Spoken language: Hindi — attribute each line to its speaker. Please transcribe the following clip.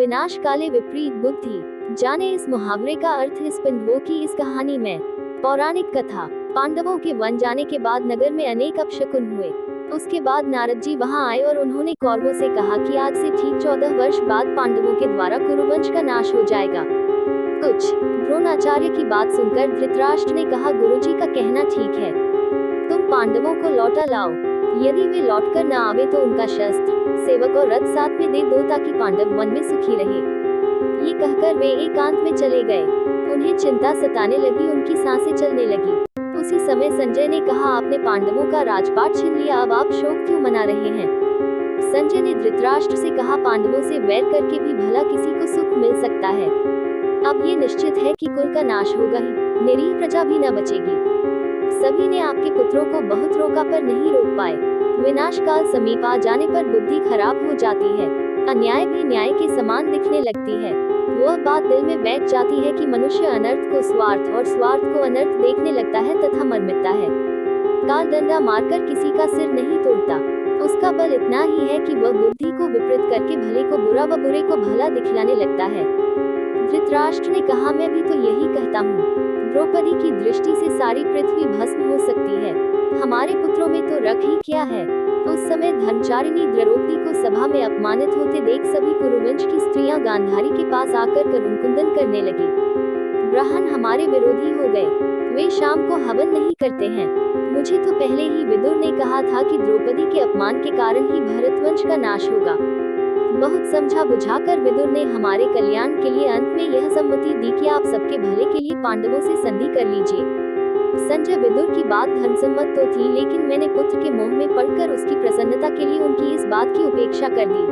Speaker 1: विनाश काले विपरीत बुद्धि। जाने इस मुहावरे का अर्थ इस पिंडवों की इस कहानी में। पौराणिक कथा। पांडवों के वन जाने के बाद नगर में अनेक अपशकुन हुए। उसके बाद नारद जी वहां आए और उन्होंने कौरवों से कहा कि आज से ठीक 14 वर्ष बाद पांडवों के द्वारा कुरुवंश का नाश हो जाएगा। कुछ द्रोणाचार्य की बात सुनकर धृतराष्ट्र ने कहा, गुरुजी का कहना ठीक है, तुम पांडवों को लौटा लाओ। यदि वे लौटकर न आवे तो उनका शस्त्र, सेवक और रथ साथ में दे दो ताकि पांडव वन में सुखी रहे। ये कहकर वे एकांत में चले गए। उन्हें चिंता सताने लगी, उनकी सांसें चलने लगी। उसी समय संजय ने कहा, आपने पांडवों का राजपाट छीन लिया, अब आप शोक क्यों मना रहे हैं? संजय ने धृतराष्ट्र से कहा, पांडवों से वैर करके भी भला किसी को सुख मिल सकता है। अब ये निश्चित है कि कुल का नाश होगा ही, निरीह प्रजा भी न बचेगी। सभी ने आपके पुत्रों को बहुत रोका पर नहीं रोक पाए। विनाश काल समीप आ जाने पर बुद्धि खराब हो जाती है, अन्याय भी न्याय के समान दिखने लगती है। वह बात दिल में बैठ जाती है कि मनुष्य अनर्थ को स्वार्थ और स्वार्थ को अनर्थ देखने लगता है तथा मर मिटता है। काल डंडा मारकर किसी का सिर नहीं तोड़ता, उसका बल इतना ही है कि वह बुद्धि को विपरीत करके भले को बुरा व बुरे को भला दिखलाने लगता है। धृतराष्ट्र ने कहा, मैं भी तो यही कहता हूँ। द्रौपदी की दृष्टि से सारी पृथ्वी भस्म हो सकती है, हमारे पुत्रों में तो रख ही क्या है। उस समय धर्मचारिणी द्रौपदी को सभा में अपमानित होते देख सभी कुरुवंश की स्त्रियां गांधारी के पास आकर करुणकुंदन करने लगी। ब्राह्मण हमारे विरोधी हो गए, वे शाम को हवन नहीं करते हैं। मुझे तो पहले ही विदुर ने कहा था कि द्रौपदी के अपमान के कारण ही भरतवंश का नाश होगा। बहुत समझा बुझाकर विदुर ने हमारे कल्याण के लिए अंत में यह सम्मति दी कि आप सबके भले के लिए पांडवों से संधि कर लीजिए। संजय, विदुर की बात धर्मसम्मत तो थी, लेकिन मैंने पुत्र के मोह में पड़कर उसकी प्रसन्नता के लिए उनकी इस बात की उपेक्षा कर दी।